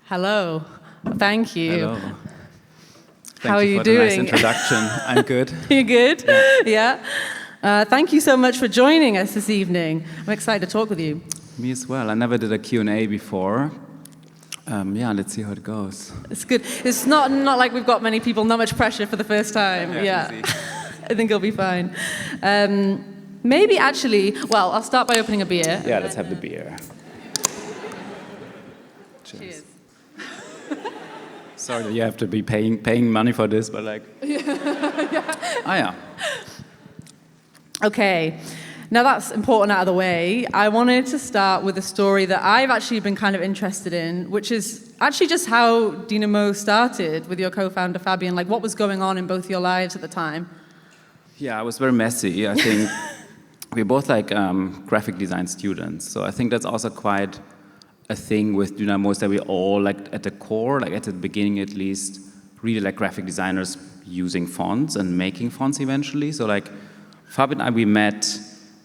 Hello. Thank you. Hello. How are you Thank you for the nice doing? introduction. I'm good. You good? Yeah. Thank you so much for joining us this evening. I'm excited to talk with you. Me as well. I never did a Q&A before. Let's see how it goes. It's good. It's not like we've got many people, not much pressure for the first time. Yeah. Easy. I think it'll be fine. Maybe actually, well, I'll start by opening a beer. Yeah, let's have the beer. Cheers. Sorry that you have to be paying money for this, but like... yeah. Okay, now that's important out of the way. I wanted to start with a story that I've actually been kind of interested in, which is actually just how Dinamo started with your co-founder Fabian. Like, what was going on in both your lives at the time? Yeah, it was very messy. I think we're both like graphic design students, so I think that's also quite a thing with Dinamo, is that we all, like at the core, like at the beginning at least, really like graphic designers using fonts and making fonts eventually. So like Fabian and I, we met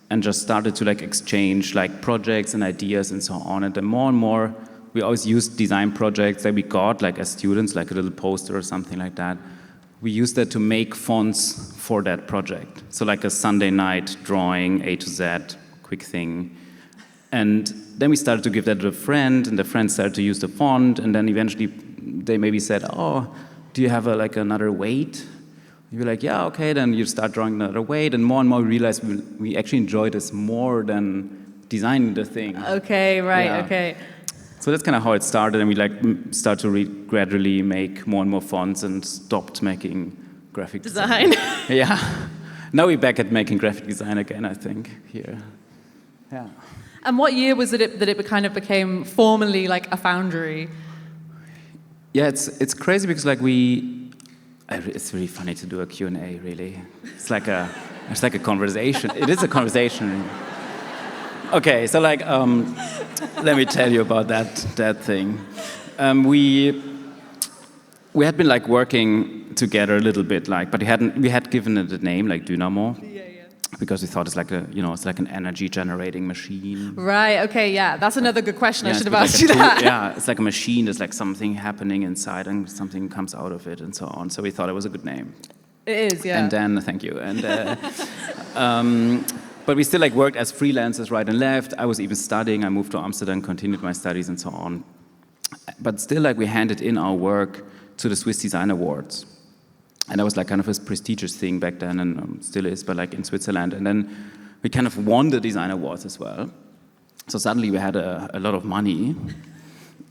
and just started to like exchange like projects and ideas and so on. And then more and more, we always used design projects that we got like as students, like a little poster or something like that. We used that to make fonts for that project. So like a Sunday night drawing, A to Z, quick thing. And then we started to give that to a friend, and the friend started to use the font, and then eventually they maybe said, oh, do you have like another weight? You're like, yeah, okay, then you start drawing another weight, and more we realized we actually enjoy this more than designing the thing. Okay, right, Yeah. okay. So that's kind of how it started, and we like start to gradually make more and more fonts and stopped making graphic design. Yeah. Now we're back at making graphic design again, I think, here. Yeah. And what year was it that it kind of became formally like a foundry? Yeah, it's crazy because like it's really funny to do a Q&A, really. It's like a conversation. It is a conversation. Okay, so like, let me tell you about that thing. We had been like working together a little bit, like, but we had given it a name like Dinamo. Because we thought it's like an energy generating machine. Right, okay, yeah. That's another good question. Yeah, I should have like asked you that. Yeah, it's like a machine. There's like something happening inside and something comes out of it and so on. So we thought it was a good name. It is, yeah. And then, thank you. And but we still like worked as freelancers right and left. I was even studying. I moved to Amsterdam, continued my studies and so on. But still like we handed in our work to the Swiss Design Awards. And that was like kind of a prestigious thing back then, and still is, but like in Switzerland. And then we kind of won the design awards as well. So suddenly we had a lot of money.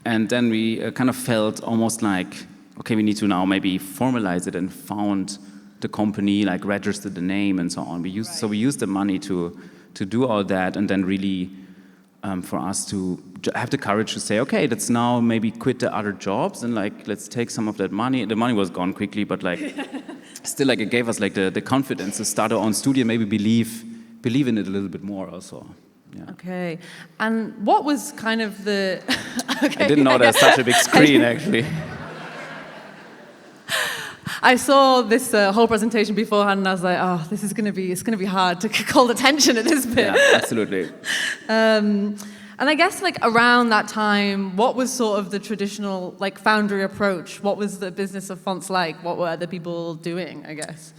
And then we kind of felt almost like, okay, we need to now maybe formalize it and found the company, like register the name and so on. So we used the money to do all that, and then really for us to have the courage to say, okay, let's now maybe quit the other jobs and like let's take some of that money. The money was gone quickly, but like still like it gave us like the confidence to start our own studio, maybe believe in it a little bit more also. Yeah. Okay, and what was kind of the... Okay. I didn't know there's such a big screen actually. I saw this whole presentation beforehand, and I was like, "Oh, it's going to be hard to call attention at this bit." Yeah, absolutely. And I guess like around that time, what was sort of the traditional like foundry approach? What was the business of fonts like? What were other people doing? I guess.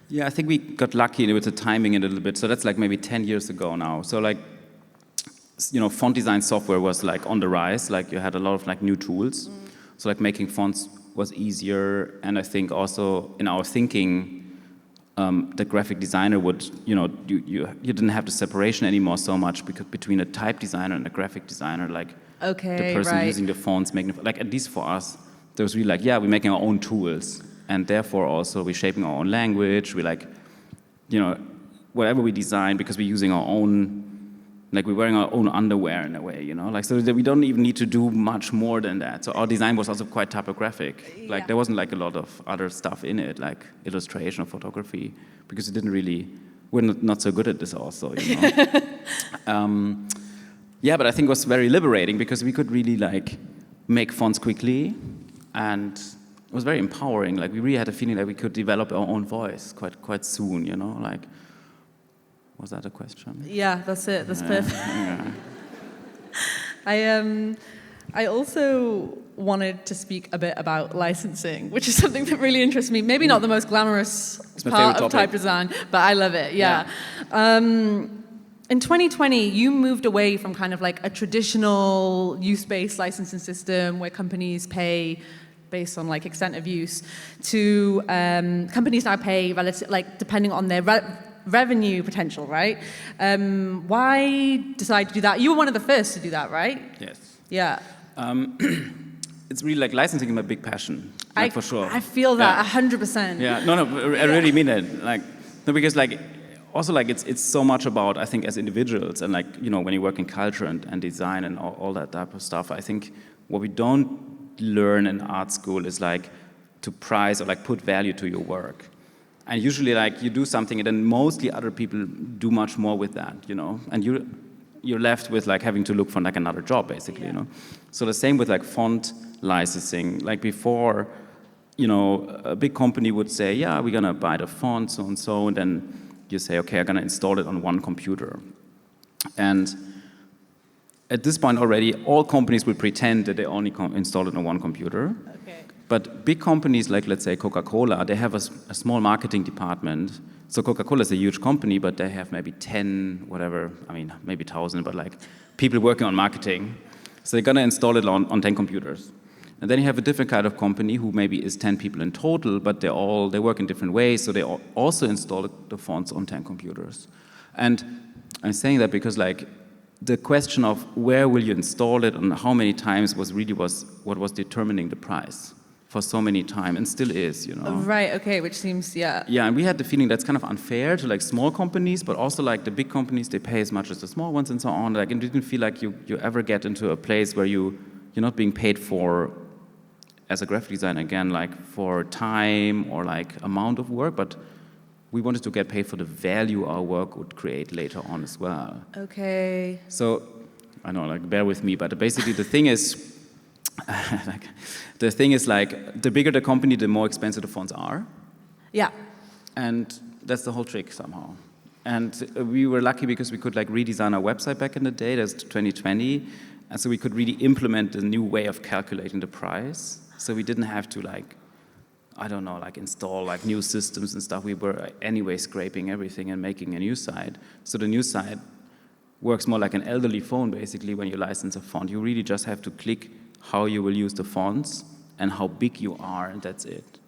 Yeah, I think we got lucky with the timing a little bit. So that's like maybe 10 years ago now. So like, font design software was like on the rise. Like you had a lot of like new tools. So like making fonts was easier, and I think also in our thinking, the graphic designer would, you didn't have the separation anymore so much between a type designer and a graphic designer, like the person using the fonts, like at least for us, there was really like, yeah, we're making our own tools, and therefore also we're shaping our own language, we like, whatever we design, because we're using our own, like we're wearing our own underwear in a way, like so that we don't even need to do much more than that. So our design was also quite typographic. Yeah. Like there wasn't like a lot of other stuff in it, like illustration or photography, because we're not so good at this also, Yeah, but I think it was very liberating because we could really like make fonts quickly, and it was very empowering. Like we really had a feeling that we could develop our own voice quite soon, like. Was that a question? Yeah, that's it. That's perfect. Yeah. I also wanted to speak a bit about licensing, which is something that really interests me. Maybe not the most glamorous part of type design, but I love it, yeah. In 2020, you moved away from kind of like a traditional use-based licensing system where companies pay based on like extent of use to companies now pay relative, like depending on their revenue potential, right? Why decide to do that? You were one of the first to do that, right? Yes. Yeah. It's really like licensing is my big passion, like for sure. I feel that 100%. Yeah, no, I really mean it. Like, no, because like, also like it's so much about, I think, as individuals and like, you know, when you work in culture and design and all that type of stuff, I think what we don't learn in art school is like to price or like put value to your work. And usually like you do something and then mostly other people do much more with that, you know, and you're left with like having to look for like another job basically, you know. So the same with like font licensing. Like before, you know, a big company would say, yeah, we're gonna buy the font so and so, and then you say, okay, I'm gonna install it on one computer. And at this point already, all companies will pretend that they only install it on one computer. Okay. But big companies like, let's say, Coca-Cola, they have a small marketing department. So Coca-Cola is a huge company, but they have maybe 10, whatever, I mean, maybe 1,000, but like people working on marketing. So they're gonna install it on 10 computers. And then you have a different kind of company who maybe is 10 people in total, but they work in different ways, so they also install the fonts on 10 computers. And I'm saying that because like the question of where will you install it and how many times was what was determining the price for so many times, and still is, you know. Right, okay, which seems, yeah. Yeah, and we had the feeling that's kind of unfair to like small companies, but also like the big companies, they pay as much as the small ones and so on. Like, and you didn't feel like you ever get into a place where you're not being paid for, as a graphic designer again, like for time or like amount of work, but we wanted to get paid for the value our work would create later on as well. Okay. So, I know, like, bear with me, but basically the thing is, like, the bigger the company, the more expensive the fonts are. Yeah. And that's the whole trick somehow. And we were lucky because we could like redesign our website back in the day, that's 2020, and so we could really implement a new way of calculating the price. So we didn't have to like, I don't know, like install like new systems and stuff. We were anyway scraping everything and making a new site. So the new site works more like an elderly phone basically when you license a font. You really just have to click how you will use the fonts and how big you are, and that's it.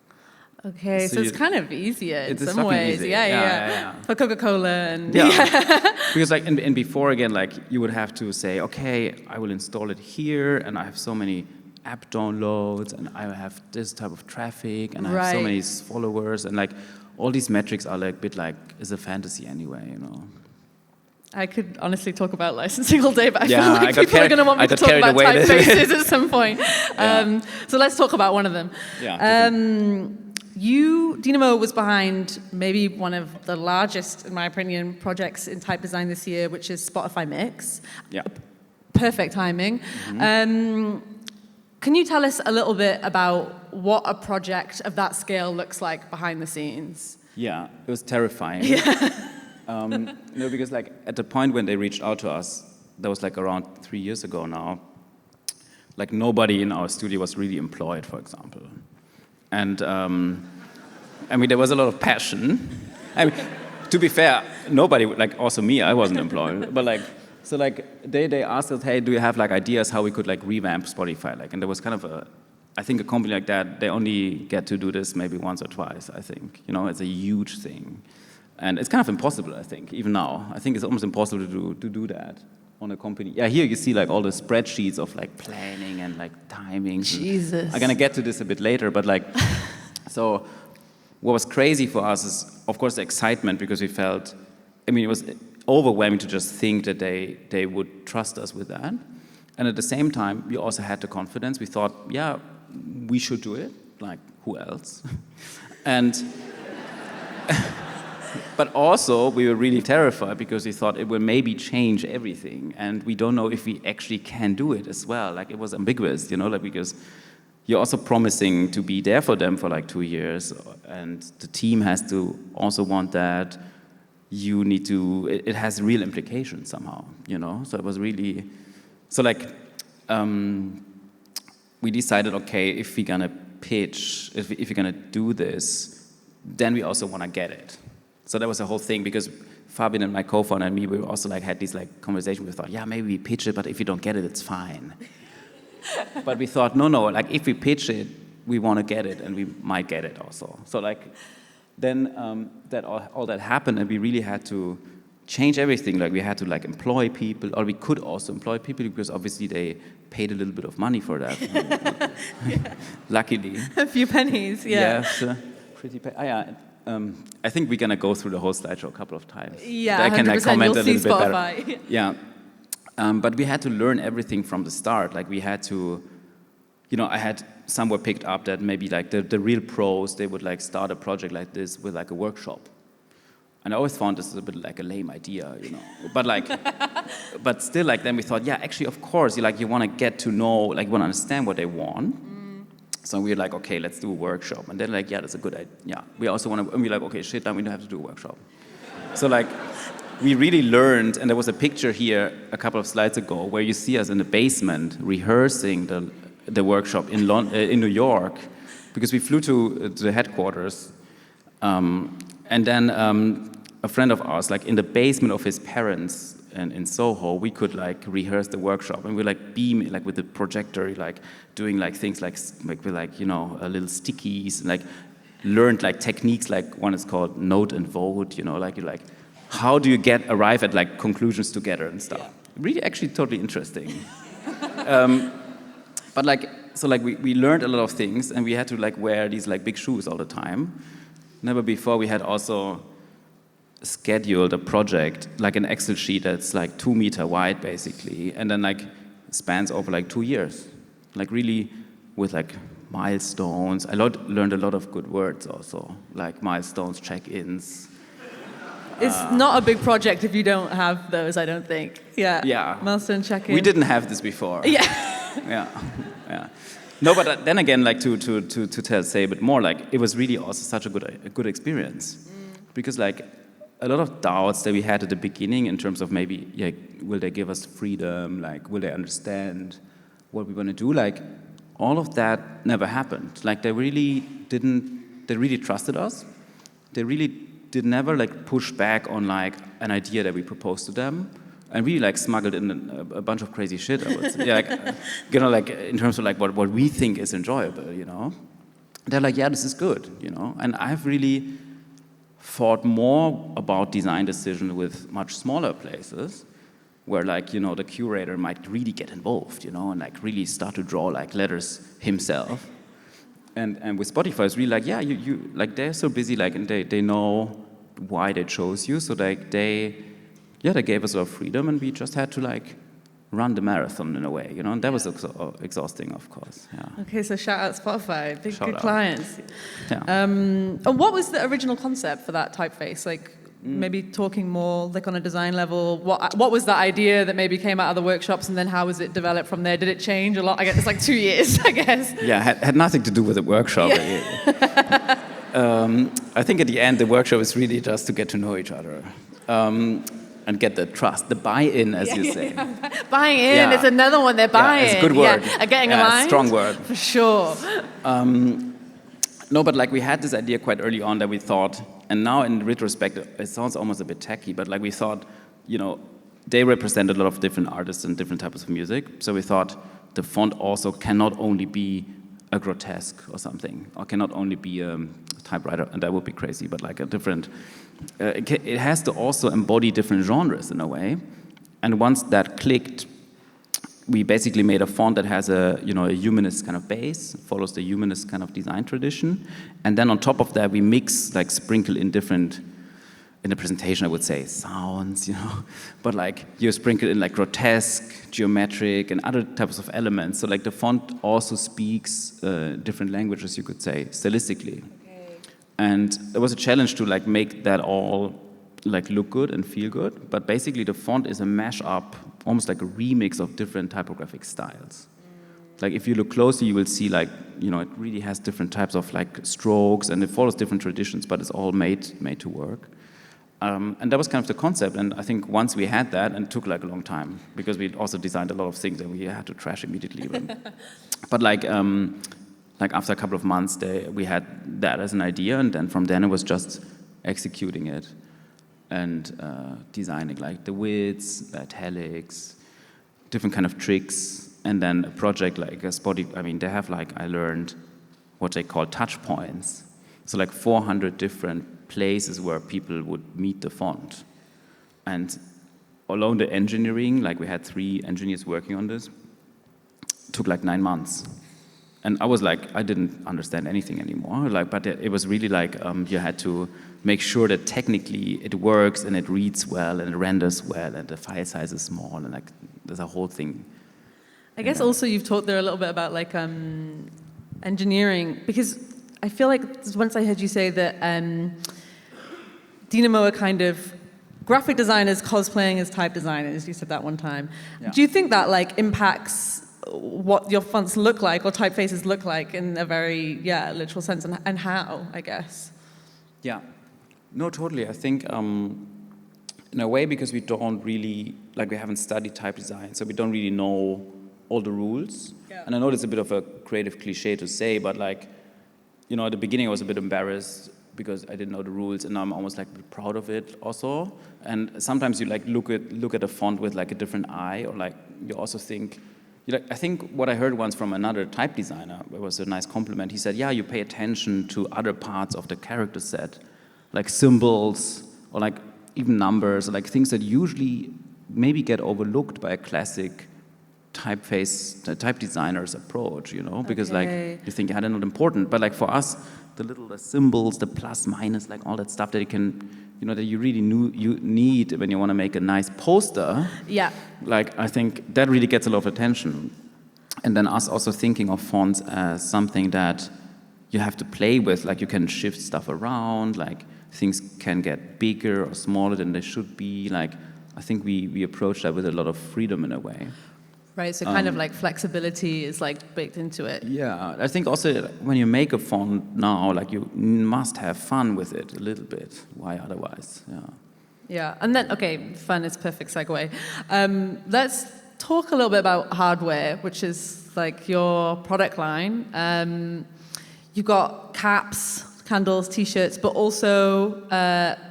Okay, so it's kind of easier in some ways. Easy. Yeah. For Coca-Cola and... Yeah. Because like, and before again, like you would have to say, okay, I will install it here and I have so many app downloads and I have this type of traffic and I have so many followers, and like all these metrics are like a bit like, is a fantasy anyway, you know. I could honestly talk about licensing all day, but I feel Yeah, like people are going to want me to talk about typefaces at some point. So let's talk about one of them. Yeah. Dinamo was behind maybe one of the largest, in my opinion, projects in type design this year, which is Spotify Mix. Yeah. Perfect timing. Mm-hmm. Can you tell us a little bit about what a project of that scale looks like behind the scenes? Yeah, it was terrifying. No, because like at the point when they reached out to us, that was like around 3 years ago now, like nobody in our studio was really employed, for example. And I mean, there was a lot of passion. I mean, to be fair, nobody, like also me, I wasn't employed, but like, so like they asked us, hey, do you have like ideas how we could like revamp Spotify? Like, and there was kind of I think a company like that, they only get to do this maybe once or twice, I think. You know, it's a huge thing. And it's kind of impossible, I think, even now. I think it's almost impossible to do that on a company. Yeah, here you see like all the spreadsheets of like planning and like timings. Jesus. I'm gonna get to this a bit later, but like, so what was crazy for us is, of course, the excitement, because we felt, I mean, it was overwhelming to just think that they would trust us with that. And at the same time, we also had the confidence. We thought, yeah, we should do it. Like, who else? And but also, we were really terrified because we thought it will maybe change everything, and we don't know if we actually can do it as well. Like, it was ambiguous, you know, like, because you're also promising to be there for them for like 2 years, and the team has to also want that. You need to, it has real implications somehow, you know? So it was really, so like, we decided, okay, if we're gonna pitch, if we're gonna do this, then we also want to get it. So that was the whole thing, because Fabian and my co-founder and me, we also like had these like conversations. We thought, yeah, maybe we pitch it, but if you don't get it, it's fine. But we thought, no, like if we pitch it, we want to get it, and we might get it also. So like, then that all that happened, and we really had to change everything. Like we had to like employ people, or we could also employ people, because obviously they paid a little bit of money for that. Yeah. Luckily. A few pennies, yeah. Yes, pretty. I think we're gonna go through the whole slideshow a couple of times. Yeah, I can 100%. like comment You'll a little see bit Spotify. better. Yeah, but we had to learn everything from the start. Like we had to, I had somewhere picked up that maybe like the real pros, they would like start a project like this with like a workshop. And I always found this is a bit like a lame idea, But like, but still, like then we thought, yeah, actually, of course, you want to get to know, like you want to understand what they want. So we were like, okay, let's do a workshop. And then like, yeah, that's a good idea. Yeah, we also want to, and we're like, okay, shit, now we don't have to do a workshop. So like, we really learned, and there was a picture here a couple of slides ago where you see us in the basement rehearsing the workshop in New York, because we flew to the headquarters. And then a friend of ours, like in the basement of his parents in Soho, we could like rehearse the workshop, and we like beam like with the projector, like doing like things like with like little stickies, and like learned like techniques, like one is called note and vote, like how do you arrive at like conclusions together and stuff. Yeah. Really, actually, totally interesting. But like so, like we learned a lot of things, and we had to like wear these like big shoes all the time. Never before we had also scheduled a project, like an Excel sheet that's like 2 meters wide basically, and then like spans over like 2 years, like really with like milestones. I learned a lot of good words also, like milestones, check-ins. It's not a big project if you don't have those, I don't think. Yeah. Yeah. Milestone check-in. We didn't have this before. Yeah. Yeah. No, but then again, like to say a bit more, like it was really also such a good experience, because like a lot of doubts that we had at the beginning in terms of maybe, yeah, will they give us freedom? Like, will they understand what we want to do? Like, all of that never happened. Like, they really trusted us. They really did never like push back on like an idea that we proposed to them. And we like smuggled in a bunch of crazy shit, I would say. Yeah, like, like in terms of like what we think is enjoyable, They're like, yeah, this is good, And I've really thought more about design decisions with much smaller places, where like, the curator might really get involved, and like really start to draw like letters himself. And with Spotify, it's really like, yeah, you like they're so busy, like, and they know why they chose you, so like they gave us a lot of freedom, and we just had to like run the marathon in a way, and that was exhausting, of course. Yeah. Okay, so shout out Spotify, good out. clients. Yeah. And what was the original concept for that typeface? Like maybe talking more like on a design level, what was that idea that maybe came out of the workshops, and then how was it developed from there? Did it change a lot? I guess it's like 2 years, I guess. Yeah, had nothing to do with the workshop. Yeah. I think at the end, the workshop is really just to get to know each other. And get the trust, the buy-in, as you say. Buying in, it's another one, they're buying. Yeah, it's a good word. Yeah, getting aligned. Strong word. For sure. No, but like we had this idea quite early on that we thought, and now in retrospect, it sounds almost a bit tacky, but like we thought, they represent a lot of different artists and different types of music. So we thought the font also cannot only be a grotesque or something, or cannot only be a typewriter, and that would be crazy, but like a different, it has to also embody different genres in a way. And once that clicked, we basically made a font that has a humanist kind of base, follows the humanist kind of design tradition, and then on top of that we sprinkle in different, in the presentation I would say sounds, but like you sprinkle in like grotesque, geometric, and other types of elements. So like the font also speaks different languages, you could say, stylistically. And it was a challenge to like make that all like look good and feel good. But basically the font is a mash-up, almost like a remix of different typographic styles. Like if you look closely, you will see like, it really has different types of like strokes, and it follows different traditions, but it's all made to work. And that was kind of the concept. And I think once we had that, and it took like a long time because we also designed a lot of things that we had to trash immediately. But like after a couple of months, we had that as an idea, and then from then it was just executing it and designing like the widths, the italics, different kind of tricks, and then a project like a Spotify. I mean, they have like, I learned what they call touch points. So like 400 different places where people would meet the font. And alone the engineering, like we had 3 engineers working on this, took like 9 months. And I was like, I didn't understand anything anymore. Like, but it was really like you had to make sure that technically it works and it reads well and it renders well and the file size is small and like there's a whole thing. I guess also you've talked there a little bit about like engineering, because I feel like once I heard you say that Dinamo are kind of graphic designers cosplaying as type designers. You said that one time. Yeah. Do you think that like impacts what your fonts look like or typefaces look like in a very literal sense, and how, I guess? Yeah, no, totally. I think in a way because we don't really, like we haven't studied type design, so we don't really know all the rules. Yeah. And I know it's a bit of a creative cliche to say, but like, you know, at the beginning I was a bit embarrassed because I didn't know the rules, and now I'm almost like proud of it also. And sometimes you like look at a font with like a different eye, or like you also think, I think what I heard once from another type designer, it was a nice compliment. He said, yeah, you pay attention to other parts of the character set, like symbols or like even numbers, or like things that usually maybe get overlooked by a classic type designer's approach, you know, because like you think, yeah, they're not important. But like for us, the symbols, the plus, minus, like all that stuff that you can, you know, that you really you need when you want to make a nice poster. Yeah. Like, I think that really gets a lot of attention. And then us also thinking of fonts as something that you have to play with, like you can shift stuff around, like things can get bigger or smaller than they should be. Like, I think we approach that with a lot of freedom in a way. Right, so kind of like flexibility is like baked into it. Yeah, I think also when you make a font now, like you must have fun with it a little bit. Why otherwise? Yeah. Yeah, and then, okay, fun is perfect segue. Let's talk a little bit about hardware, which is like your product line. You've got caps, candles, t-shirts, but also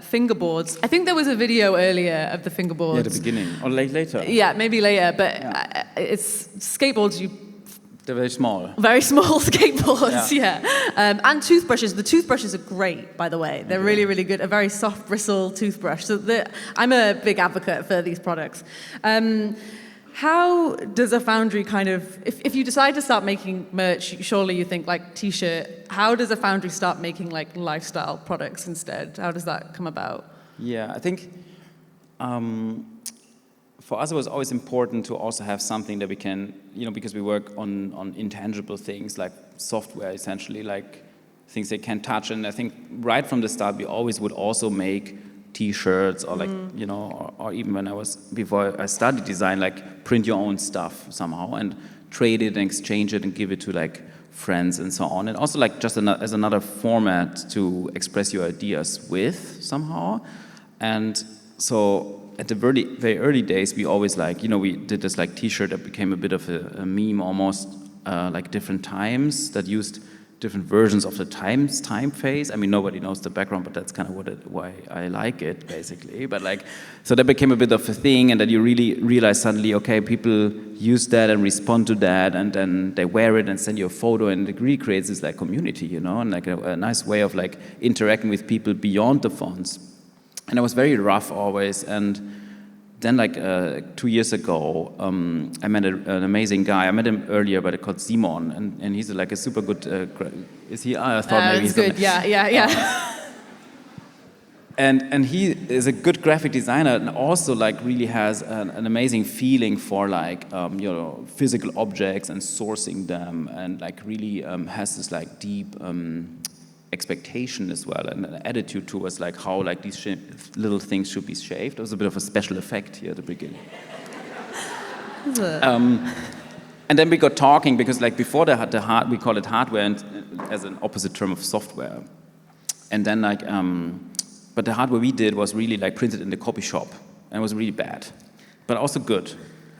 fingerboards. I think there was a video earlier of the fingerboards. Yeah, at the beginning, or later. Yeah, maybe later, but it's skateboards. They're very small. Very small skateboards, yeah. And toothbrushes. The toothbrushes are great, by the way. They're really, really good. A very soft bristle toothbrush. So I'm a big advocate for these products. How does a foundry kind of, if you decide to start making merch, surely you think like t-shirt, how does a foundry start making like lifestyle products instead? How does that come about? Yeah, I think for us it was always important to also have something that we can, you know, because we work on intangible things like software essentially, like things they can't touch. And I think right from the start we always would also make t-shirts or like, you know, or even before I studied design, like print your own stuff somehow and trade it and exchange it and give it to like friends and so on. And also like just as another format to express your ideas with somehow. And so at the very early days, we always like, you know, we did this like t-shirt that became a bit of a meme almost, like different times that used different versions of the typeface. I mean, nobody knows the background, but that's kind of why I like it, basically. But like, so that became a bit of a thing, and then you really realize suddenly, okay, people use that and respond to that, and then they wear it and send you a photo, and it really creates this like community, you know, and like a nice way of like interacting with people beyond the fonts. And it was very rough always, and then like 2 years ago, I met an amazing guy. I met him earlier, but it's called Simon, and he's like a super good. Is he? I thought maybe he's good. Yeah. And he is a good graphic designer, and also like really has an amazing feeling for like you know, physical objects and sourcing them, and like really has this like deep expectation as well, and an attitude towards like how like these little things should be shaped. There was a bit of a special effect here at the beginning. And then we got talking because like before we call it hardware and as an opposite term of software. And then like but the hardware we did was really like printed in the copy shop and was really bad, but also good.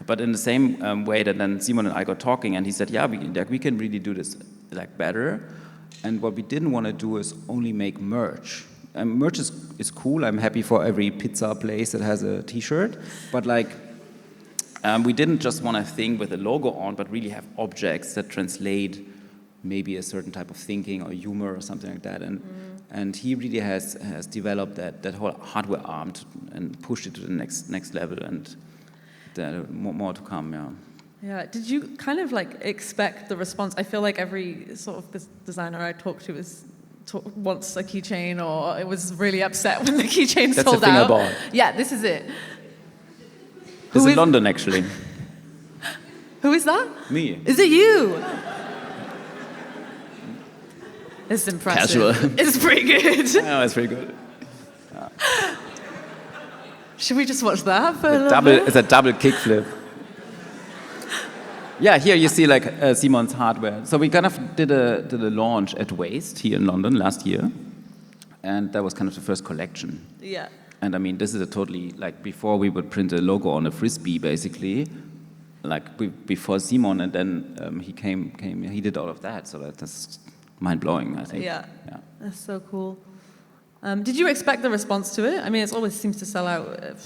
But in the same way that then Simon and I got talking, and he said, yeah, we can really do this like better. And what we didn't want to do is only make merch. Merch is cool. I'm happy for every pizza place that has a T-shirt, but like we didn't just want a thing with a logo on, but really have objects that translate maybe a certain type of thinking or humor or something like that. And he really has developed that whole hardware arm and pushed it to the next level, and more to come. Yeah. Yeah. Did you kind of like expect the response? I feel like every sort of designer I talk to wants a keychain, or it was really upset when the keychain sold out. That's the thing I bought. Yeah, this is it. This is in London, actually. Who is that? Me. Is it you? It's impressive. Casual. It's pretty good. No, it's pretty good. Yeah. Should we just watch that for a little bit? It's a double kickflip. Yeah, here you see like Simon's hardware. So we kind of did a launch at Waste here in London last year, and that was kind of the first collection. Yeah. And I mean, this is a totally, like before we would print a logo on a Frisbee basically, like before Simon, and then he did all of that. So that's mind-blowing, I think. Yeah. That's so cool. Did you expect the response to it? I mean, it always seems to sell out.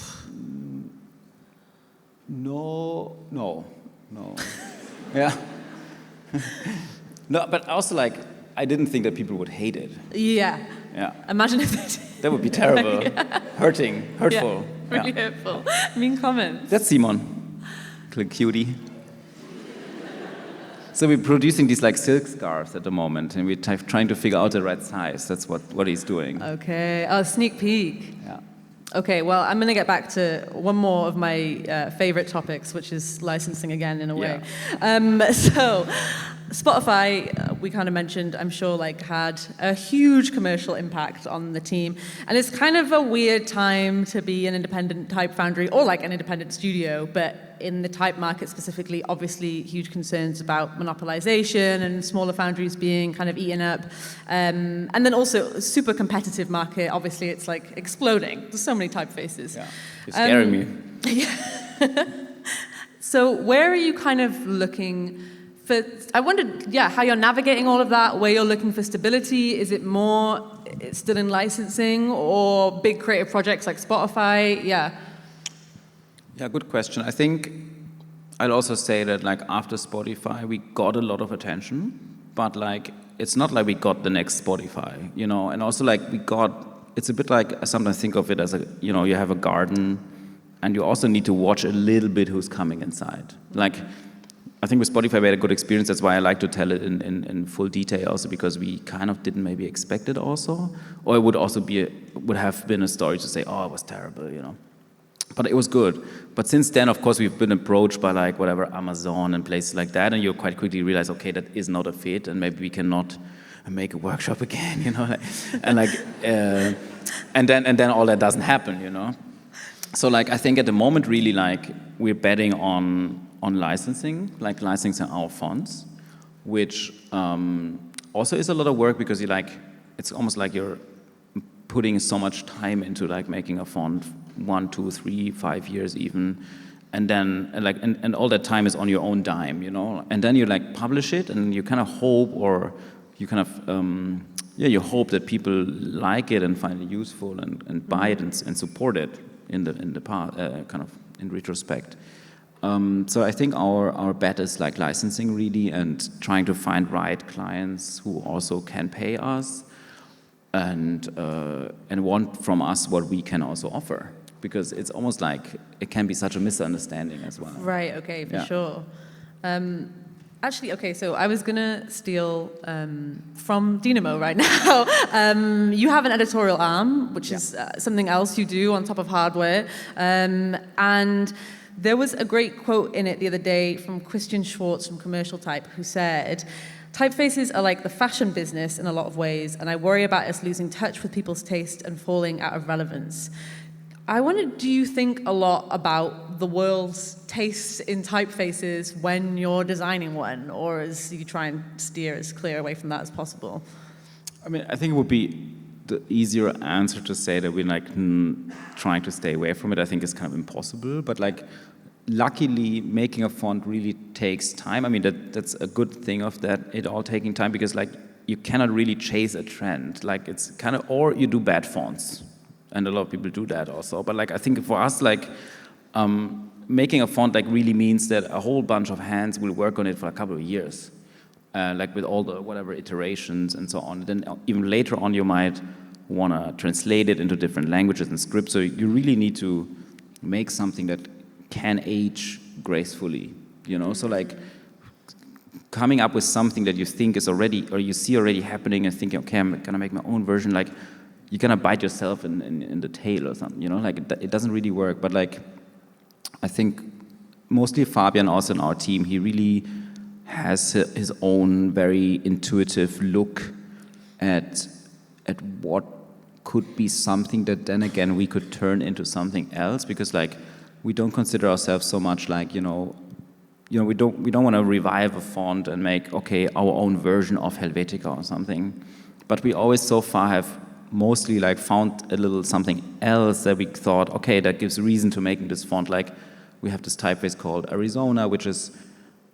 No. Yeah. No, but also like, I didn't think that people would hate it. Yeah. Yeah. Imagine if they did. That would be terrible. Yeah. Hurtful. Yeah, really hurtful. Mean comments. That's Simon. Little cutie. So we're producing these like silk scarves at the moment, and we're trying to figure out the right size. That's what he's doing. Okay. Oh, sneak peek. Yeah. Okay, well, I'm going to get back to one more of my favorite topics, which is licensing again, in a way. Yeah. So, Spotify, we kind of mentioned, I'm sure, like had a huge commercial impact on the team, and it's kind of a weird time to be an independent type foundry or like an independent studio, but in the type market specifically, obviously huge concerns about monopolization and smaller foundries being kind of eaten up, and then also a super competitive market. Obviously, it's like exploding. There's so many typefaces. Yeah, you're scaring me. Yeah. So where are you kind of looking for? I wondered, how you're navigating all of that, where you're looking for stability. Is it more still in licensing or big creative projects like Spotify? Yeah, good question. I think I'll also say that like after Spotify, we got a lot of attention, but like it's not like we got the next Spotify, you know, and also like it's a bit like, I sometimes think of it as you have a garden, and you also need to watch a little bit who's coming inside. Like, I think with Spotify we had a good experience. That's why I like to tell it in full detail, also because we kind of didn't maybe expect it also, or it would also would have been a story to say, oh, it was terrible, you know. But it was good. But since then, of course, we've been approached by like whatever Amazon and places like that, and you quite quickly realize, okay, that is not a fit, and maybe we cannot make a workshop again, you know, and then all that doesn't happen, you know. So like I think at the moment, really like we're betting on licensing, like licensing our fonts, which also is a lot of work because it's almost like you're putting so much time into like making a font 1, 2, 3, 5 years even, and then and all that time is on your own dime, you know, and then you like publish it and you kind of hope, or you kind of you hope that people like it and find it useful and buy it and support it in the past, kind of in retrospect. So I think our bet is like licensing really, and trying to find right clients who also can pay us and want from us what we can also offer, because it's almost like it can be such a misunderstanding as well. Right. Okay. For sure. Actually, okay, so I was going to steal from Dinamo right now. You have an editorial arm, which is something else you do on top of hardware. And there was a great quote in it the other day from Christian Schwartz from Commercial Type, who said, "Typefaces are like the fashion business in a lot of ways, and I worry about us losing touch with people's taste and falling out of relevance." I wondered, do you think a lot about the world's tastes in typefaces when you're designing one, or as you try and steer as clear away from that as possible? I mean, I think it would be the easier answer to say that we're like trying to stay away from it, I think is kind of impossible. But like, luckily, making a font really takes time. I mean, that's a good thing of that, it all taking time, because like, you cannot really chase a trend. Like, it's kind of, or you do bad fonts. And a lot of people do that also. But like, I think for us, like, making a font like really means that a whole bunch of hands will work on it for a couple of years. Like with all the whatever iterations and so on. Then even later on, you might want to translate it into different languages and scripts. So you really need to make something that can age gracefully, you know? So like coming up with something that you think is already, or you see already happening and thinking, okay, I'm gonna make my own version, like you're gonna bite yourself in the tail or something, you know? Like it doesn't really work. But like, I think mostly Fabian also in our team, he really has his own very intuitive look at what could be something that then again we could turn into something else, because like we don't consider ourselves so much like, we don't want to revive a font and make, okay, our own version of Helvetica or something. But we always so far have mostly like found a little something else that we thought, okay, that gives reason to making this font. Like we have this typeface called Arizona, which is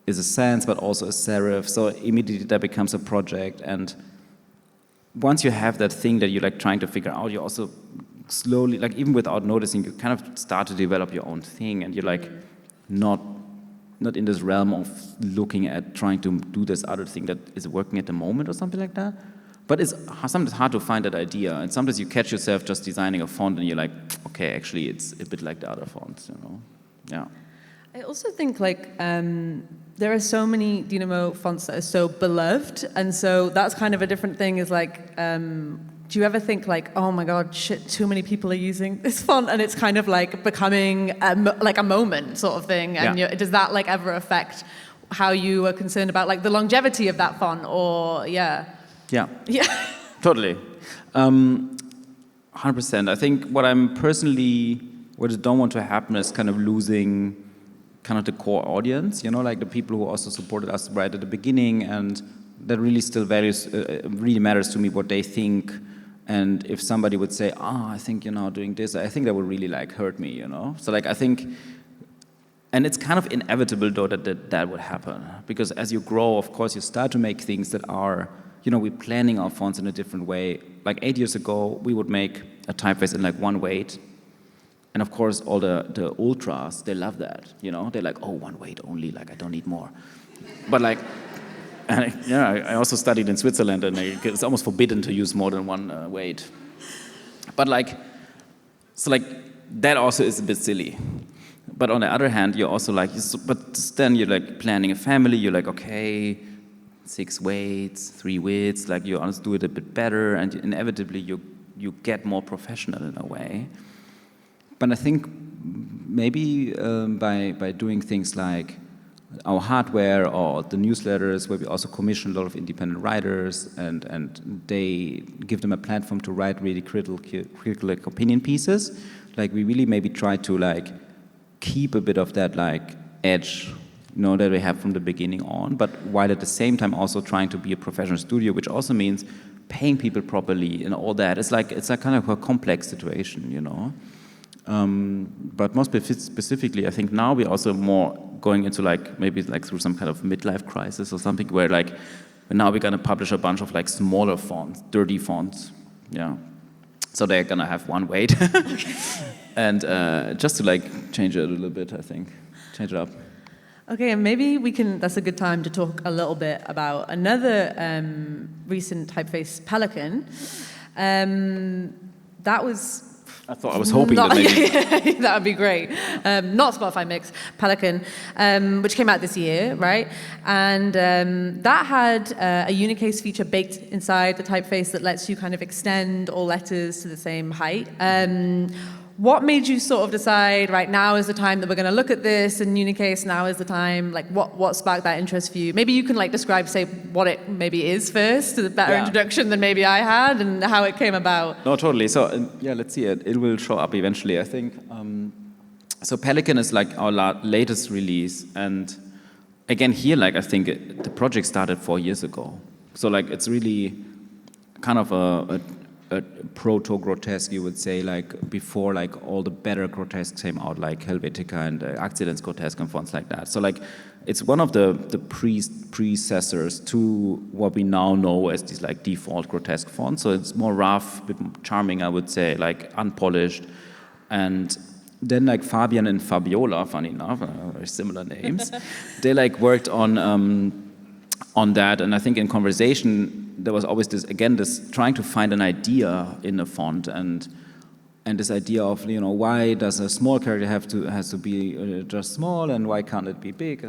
a sans, but also a serif. So immediately that becomes a project. And once you have that thing that you're like trying to figure out, you also slowly, like even without noticing, you kind of start to develop your own thing. And you're like not in this realm of looking at trying to do this other thing that is working at the moment or something like that. But it's sometimes hard to find that idea. And sometimes you catch yourself just designing a font and you're like, okay, actually it's a bit like the other fonts, Yeah. I also think like there are so many Dinamo fonts that are so beloved, and so that's kind of a different thing. Is like, do you ever think like, oh my God, shit, too many people are using this font, and it's kind of like becoming like a moment sort of thing? And does that like ever affect how you are concerned about like the longevity of that font, or Yeah. Totally. 100%. I think what I don't want to happen is kind of losing kind of the core audience, like the people who also supported us right at the beginning, and that really still really matters to me what they think. And if somebody would say, I think you're now doing this, I think that would really like hurt me, So like I think, and it's kind of inevitable though that would happen, because as you grow, of course, you start to make things that are, we're planning our fonts in a different way. Like 8 years ago, we would make a typeface in like one weight. And of course, all the ultras, they love that, They're like, oh, one weight only, like I don't need more. But like, I also studied in Switzerland, and it's almost forbidden to use more than one weight. But like, so like, that also is a bit silly. But on the other hand, you're also like, but then you're like planning a family, you're like, okay, 6 weights, 3 widths, like you honestly do it a bit better, and inevitably you get more professional in a way. But I think maybe by doing things like our hardware or the newsletters, where we also commission a lot of independent writers, and they give them a platform to write really critical like, opinion pieces, like we really maybe try to like keep a bit of that like edge, that we have from the beginning on, but while at the same time also trying to be a professional studio, which also means paying people properly and all that. It's a kind of a complex situation, But more specifically, I think now we're also more going into like maybe like through some kind of midlife crisis or something, where like now we're gonna publish a bunch of like smaller fonts, dirty fonts, So they're gonna have one weight, and just to like change it a little bit, I think, change it up. Okay, and maybe that's a good time to talk a little bit about another recent typeface, Pelikan. That was... I was hoping that maybe... that would be great. Not Spotify Mix, Pelikan, which came out this year, right? And that had a unicase feature baked inside the typeface that lets you kind of extend all letters to the same height. What made you sort of decide, right, now is the time that we're going to look at this, and unicase, now is the time, like what sparked that interest for you? Maybe you can like describe, say, what it maybe is first, a better introduction than maybe I had, and how it came about. No, totally. So, let's see it. It will show up eventually, I think. So Pelikan is like our latest release, and again here, like I think the project started 4 years ago. So like it's really kind of a proto-grotesque, you would say, like before like all the better grotesques came out, like Helvetica and Accidents Grotesque and fonts like that. So like it's one of the predecessors to what we now know as these like default grotesque fonts. So it's more rough, a bit charming, I would say, like unpolished. And then like Fabian and Fabiola, funny enough, very similar names, they like worked on that. And I think in conversation, there was always this trying to find an idea in a font and this idea of, why does a small character has to be just small and why can't it be big?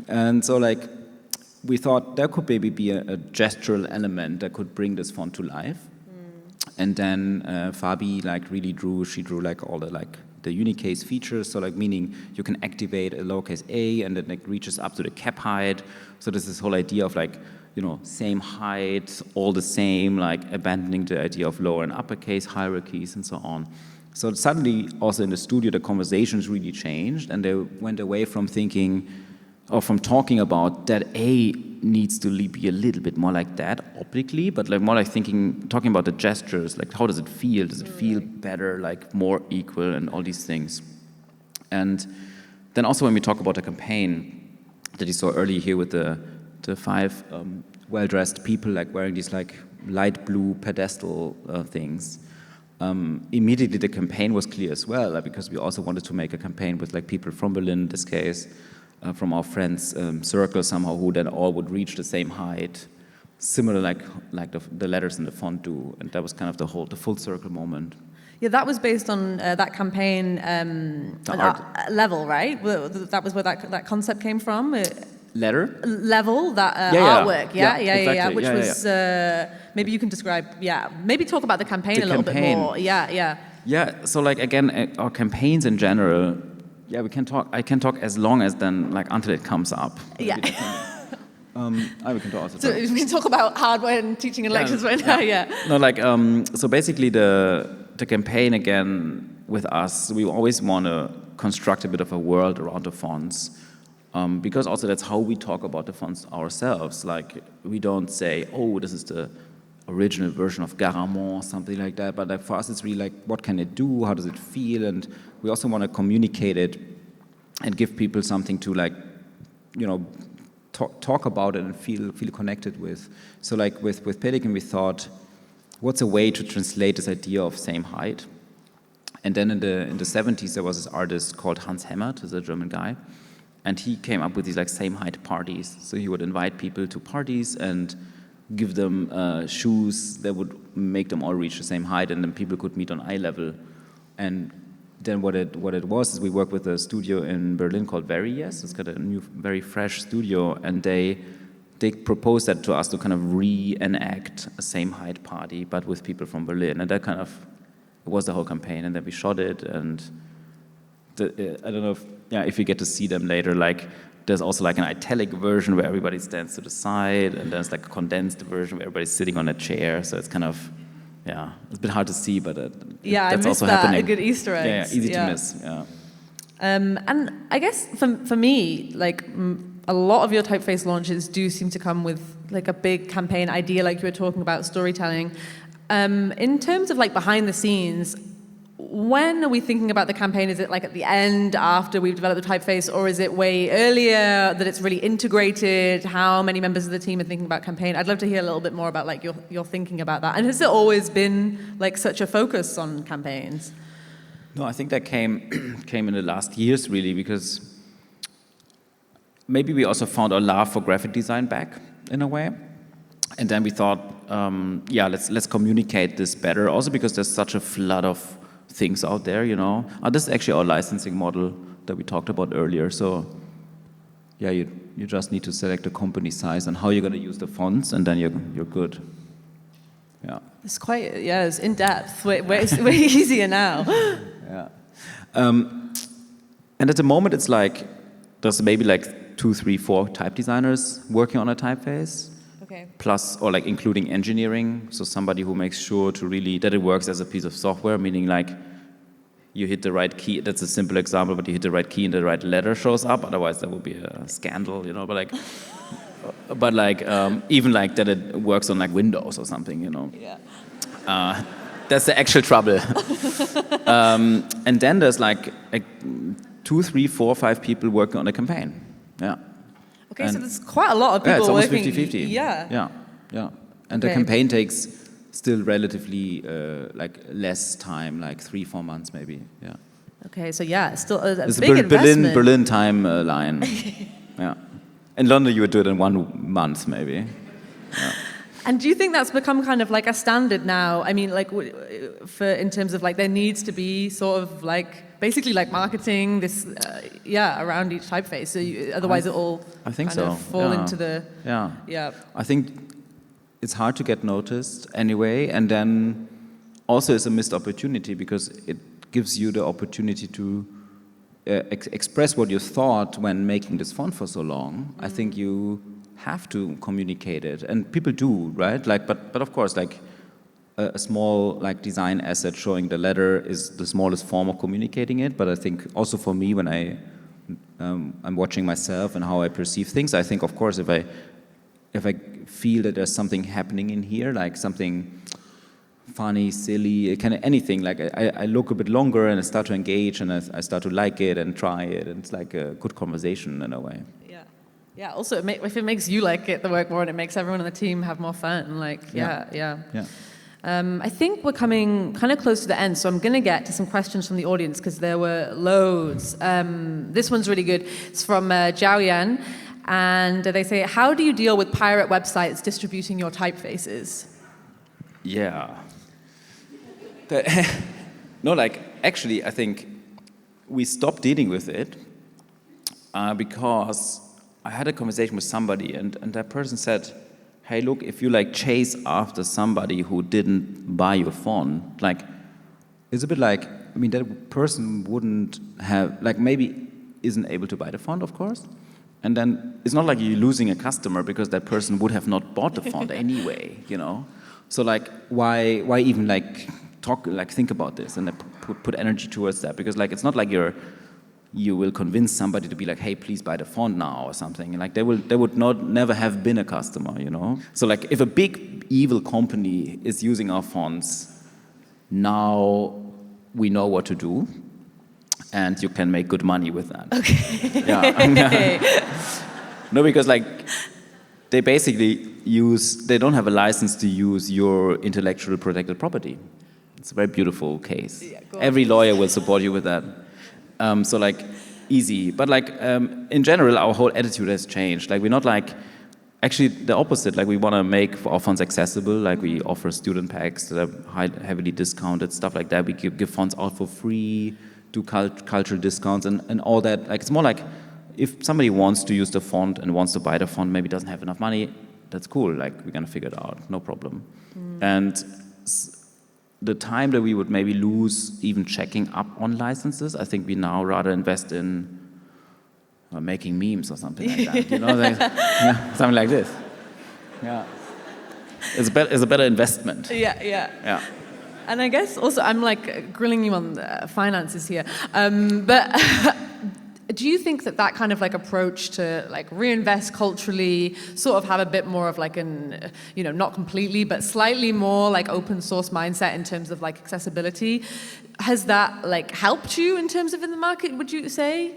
And so like we thought there could maybe be a gestural element that could bring this font to life. And then Fabi like really drew like all the unicase features, so like meaning you can activate a lowercase a and then it reaches up to the cap height. So there's this whole idea of like, same height, all the same, like abandoning the idea of lower and uppercase hierarchies and so on. So suddenly also in the studio the conversations really changed and they went away from thinking or from talking about that A needs to be a little bit more like that optically, but like more like talking about the gestures, like how does it feel? Does it feel better, like more equal and all these things? And then also when we talk about the campaign that you saw earlier here with the 5 well-dressed people like wearing these like light blue pedestal things, immediately the campaign was clear as well, because we also wanted to make a campaign with like people from Berlin in this case, from our friends' circle somehow, who then all would reach the same height, similar like the letters in the font do, and that was kind of the full circle moment. Yeah, that was based on that campaign level, right? That was where that concept came from. Level, that artwork, exactly. Which was maybe you can describe, maybe talk about the campaign a little bit more. Yeah. So like again, our campaigns in general. Yeah, we can talk. I can talk as long as then, like until it comes up. Yeah. We can talk also. So we can talk about hardware and teaching and lectures right now. Yeah. No, like so basically the campaign again with us, we always want to construct a bit of a world around the fonts, because also that's how we talk about the fonts ourselves. Like we don't say, oh, this is the original version of Garamond, something like that. But like for us, it's really like, what can it do? How does it feel? And we also want to communicate it and give people something to like, talk about it and feel connected with. So like with Pelikan, we thought, what's a way to translate this idea of same height? And then in the 70s, there was this artist called Hans Hemmert, who's a German guy, and he came up with these like same height parties. So he would invite people to parties and give them shoes that would make them all reach the same height, and then people could meet on eye level. And then what it was is we worked with a studio in Berlin called Yes. It's got a new, very fresh studio, and they proposed that to us to kind of reenact a same height party, but with people from Berlin, and that kind of was the whole campaign. And then we shot it, and I don't know if you get to see them later, like. There's also like an italic version where everybody stands to the side, and there's like a condensed version where everybody's sitting on a chair. So it's kind of, it's a bit hard to see, but that's also happening. A good Easter egg. Yeah, easy to miss. Yeah. And I guess for me, like a lot of your typeface launches do seem to come with like a big campaign idea, like you were talking about storytelling. In terms of like behind the scenes, when are we thinking about the campaign? Is it like at the end after we've developed the typeface, or is it way earlier that it's really integrated? How many members of the team are thinking about campaign? I'd love to hear a little bit more about like your thinking about that. And has it always been like such a focus on campaigns? No, I think that came in the last years really, because maybe we also found our love for graphic design back in a way. And then we thought, let's communicate this better. Also because there's such a flood of things out there, this is actually our licensing model that we talked about earlier. So, you just need to select the company size and how you're going to use the fonts, and then you're good. Yeah. It's quite it's in depth. It's way easier now. Yeah. And at the moment, it's like there's maybe like 2, 3, 4 type designers working on a typeface. Okay. Plus, or like including engineering, so somebody who makes sure that it works as a piece of software, meaning like you hit the right key. That's a simple example, but you hit the right key and the right letter shows up. Otherwise, that would be a scandal, But like, even like that it works on like Windows or something, Yeah. That's the actual trouble. And then there's like 2, 3, 4, 5 people working on a campaign. Yeah. Okay, and so there's quite a lot of people it's almost working. 50-50. Yeah. And the campaign takes still relatively like less time, like 3-4 months maybe. Yeah. Okay, so yeah, it's still a it's big investment. Berlin timeline. Yeah. In London, you would do it in 1 month maybe. Yeah. And do you think that's become kind of like a standard now? I mean, like, in terms of like, there needs to be sort of like, basically like marketing this, around each typeface. So otherwise it'll fall into the... Yeah. I think it's hard to get noticed anyway. And then also it's a missed opportunity because it gives you the opportunity to express what you thought when making this font for so long. I think you have to communicate it, and people do, right? Like, but of course, like a small like design asset showing the letter is the smallest form of communicating it. But I think also for me, when I'm watching myself and how I perceive things, I think, of course, if I feel that there's something happening in here, like something funny, silly, kind of anything, like I look a bit longer and I start to engage and I start to like it and try it, and it's like a good conversation in a way. Yeah. Also, if it makes you like the work more and it makes everyone on the team have more fun, like, yeah. I think we're coming kind of close to the end, so I'm going to get to some questions from the audience because there were loads. This one's really good. It's from Zhao Yan, and they say, how do you deal with pirate websites distributing your typefaces? Yeah. No, like, actually, I think we stopped dealing with it because I had a conversation with somebody, and that person said, hey, look, if you like chase after somebody who didn't buy your font, like, it's a bit like, I mean, that person wouldn't have, like, maybe isn't able to buy the font, of course. And then it's not like you're losing a customer because that person would have not bought the font anyway, you know? So like, why even like think about this and put energy towards that? Because like, it's not like you will convince somebody to be like, hey, please buy the font now or something. Like they would never have been a customer, you know? So like, if a big evil company is using our fonts, now we know what to do, and you can make good money with that. Okay. Yeah. No, because like, they basically they don't have a license to use your intellectual protected property. It's a very beautiful case. Yeah, every lawyer will support you with that. So like, easy. But like, in general, our whole attitude has changed. Like, we're not like, actually the opposite. Like, we want to make our fonts accessible. Like, we offer student packs that are heavily discounted, stuff like that. We give fonts out for free, do cultural discounts and all that. Like, it's more like, if somebody wants to use the font and wants to buy the font, maybe doesn't have enough money, that's cool. Like, we're gonna figure it out, no problem. And the time that we would maybe lose even checking up on licenses, I think we now rather invest in making memes or something like that. You know, like, something like this. Yeah, it's a better investment. Yeah. And I guess also I'm like grilling you on the finances here, but. Do you think that kind of like approach to like reinvest culturally, sort of have a bit more of like an, you know, not completely, but slightly more like open source mindset in terms of like accessibility, has that like helped you in terms of in the market, would you say?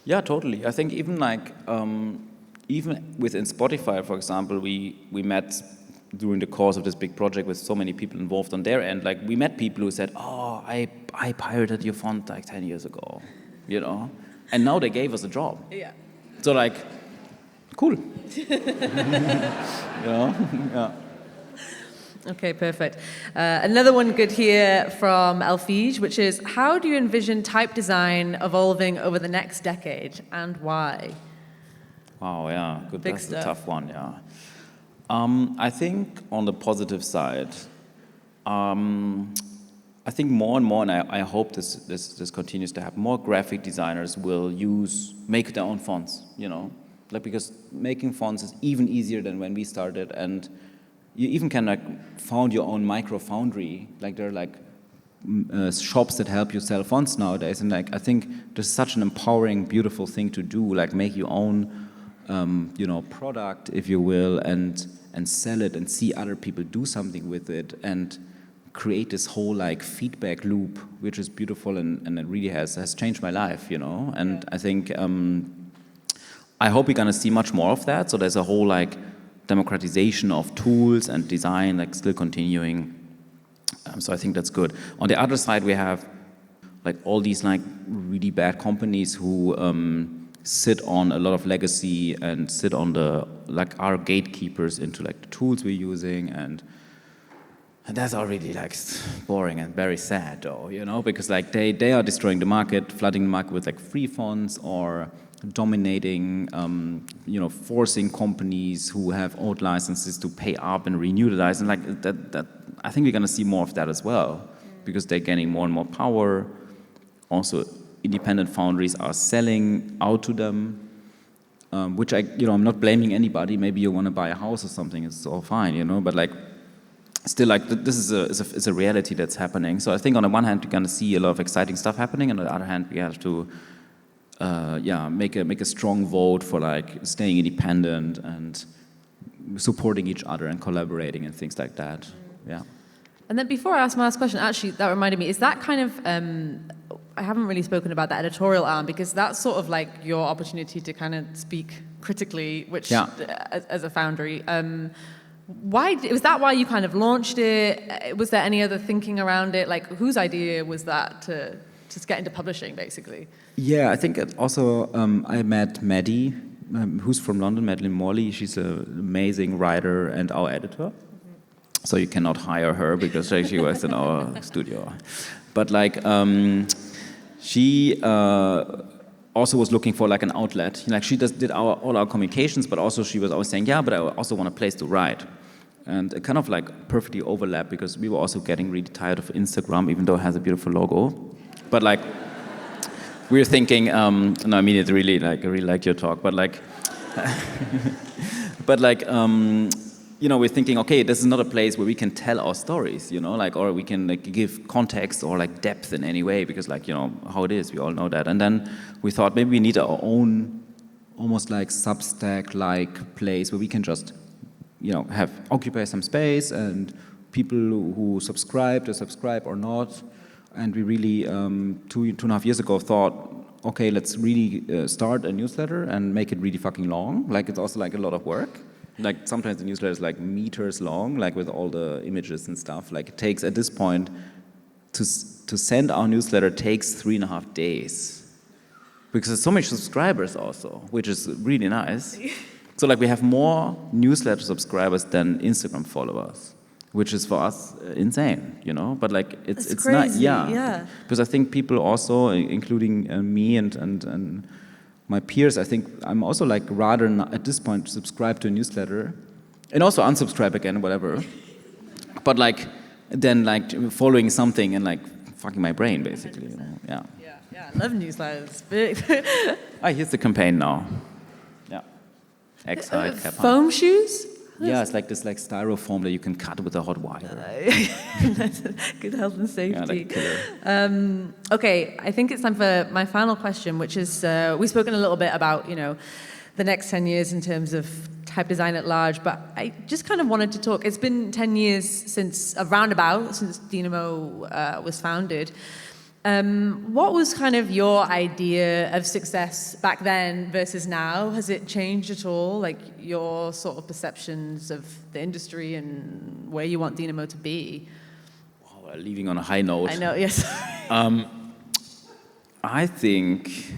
Yeah, totally. I think even like, even within Spotify, for example, we met during the course of this big project with so many people involved on their end. Like, we met people who said, oh, I pirated your font like 10 years ago, you know? And now they gave us a job. Yeah. So like, cool. You know? Yeah. Okay, perfect. Another one good here from Elfige, which is, how do you envision type design evolving over the next decade, and why? Wow, yeah, good. Big That's stuff. A tough one, yeah. I think on the positive side, I think more and more, and I hope this continues to happen, more graphic designers will make their own fonts, you know? Like, because making fonts is even easier than when we started, and you even can like found your own micro foundry. Like, there are like shops that help you sell fonts nowadays, and like, I think there's such an empowering, beautiful thing to do, like make your own, you know, product, if you will, and sell it and see other people do something with it, and create this whole like feedback loop, which is beautiful and it really has changed my life, you know. And I think I hope we're gonna see much more of that. So there's a whole like democratization of tools and design like still continuing. So I think that's good. On the other side, we have like all these like really bad companies who sit on a lot of legacy and sit on the like our gatekeepers into like the tools we're using, and that's already like boring and very sad though, you know, because like they are destroying the market, flooding the market with like free fonts or dominating, you know, forcing companies who have old licenses to pay up and renew the license. Like that I think we're gonna see more of that as well, because they're gaining more and more power. Also, independent foundries are selling out to them, which I'm not blaming anybody. Maybe you want to buy a house or something, it's all fine, you know. But like, still, like this is a reality that's happening. So I think on the one hand, you're gonna see a lot of exciting stuff happening, and on the other hand, we have to, make a strong vote for like staying independent and supporting each other and collaborating and things like that. Yeah. And then before I ask my last question, actually, that reminded me, is that kind of, I haven't really spoken about the editorial arm, because that's sort of like your opportunity to kind of speak critically, which, as a foundry, was that why you kind of launched it? Was there any other thinking around it? Like, whose idea was that to just get into publishing, basically? Yeah, I think also I met Maddie, who's from London, Madeline Morley. She's an amazing writer and our editor. So you cannot hire her because she works in our studio. But like, she also was looking for like an outlet. Like she did all our communications, but also she was always saying, yeah, but I also want a place to write. And it kind of like perfectly overlapped, because we were also getting really tired of Instagram, even though it has a beautiful logo. But like, we were thinking, no, I mean it really, like I really liked your talk, but like, you know, we're thinking, okay, this is not a place where we can tell our stories, you know, like, or we can like give context or like depth in any way, because like, you know, how it is, we all know that. And then we thought maybe we need our own, almost like Substack-like place where we can just, you know, occupy some space, and people who subscribe or not. And we really, 2.5 years ago, thought, okay, let's really start a newsletter and make it really fucking long. Like, it's also like a lot of work. Like sometimes the newsletter is like meters long, like with all the images and stuff. Like it takes at this point to send our newsletter takes 3.5 days, because there's so many subscribers also, which is really nice. So like we have more newsletter subscribers than Instagram followers, which is for us insane, you know. But like it's crazy, not, yeah. Because I think people also, including me and my peers, I think I'm also like rather not, at this point, subscribe to a newsletter and also unsubscribe again, whatever. But like then like following something and like fucking my brain, basically. You know? Yeah. Yeah, I love newsletters. Here's the campaign now. Yeah. X-Hide, Kappa. Foam shoes? Yeah, it's like this like styrofoam that you can cut with a hot wire. That's good health and safety. Yeah, like killer. Okay, I think it's time for my final question, which is, we've spoken a little bit about, you know, the next 10 years in terms of type design at large, but I just kind of wanted to talk, it's been 10 years since Dinamo was founded. What was kind of your idea of success back then versus now? Has it changed at all? Like your sort of perceptions of the industry and where you want Dinamo to be? Wow, leaving on a high note. I know, yes. I think,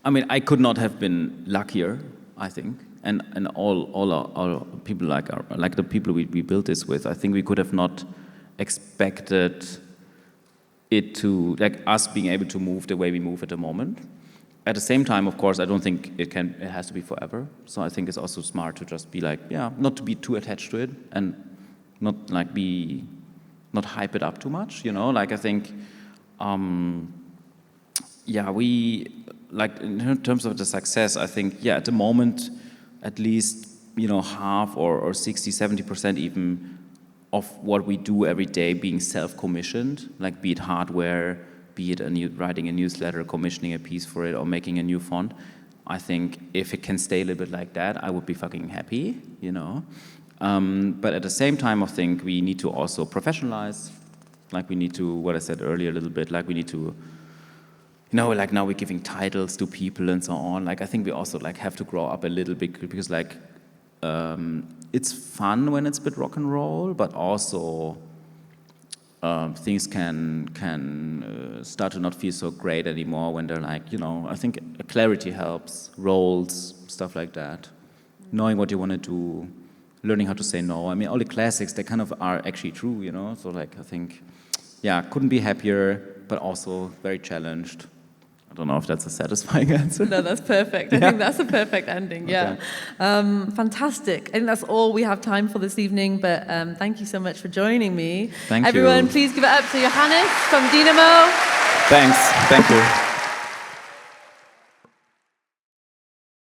I mean, I could not have been luckier, I think. And all our people like the people we built this with, I think we could have not expected it to, like us being able to move the way we move at the moment. At the same time, of course, I don't think it has to be forever. So I think it's also smart to just be like, yeah, not to be too attached to it and not hype it up too much, you know? Like I think, we, like in terms of the success, I think, at the moment, at least, you know, half or 60, 70% even of what we do every day being self-commissioned, like be it hardware, be it writing a newsletter, commissioning a piece for it, or making a new font. I think if it can stay a little bit like that, I would be fucking happy, you know. But at the same time, I think we need to also professionalize Like we need to, what I said earlier a little bit, like we need to, like now we're giving titles to people and so on. Like I think we also like have to grow up a little bit because like it's fun when it's a bit rock and roll, but also things can start to not feel so great anymore when they're like, I think clarity helps, roles, stuff like that. Knowing what you want to do, learning how to say no. I mean, all the classics, they kind of are actually true, So like, I think, couldn't be happier, but also very challenged. I don't know if that's a satisfying answer. No, that's perfect. I think that's a perfect ending, yeah. Okay. Fantastic. I think that's all we have time for this evening, but thank you so much for joining me. Thank you. Everyone, please give it up to Johannes from Dinamo. Thanks. Thank you.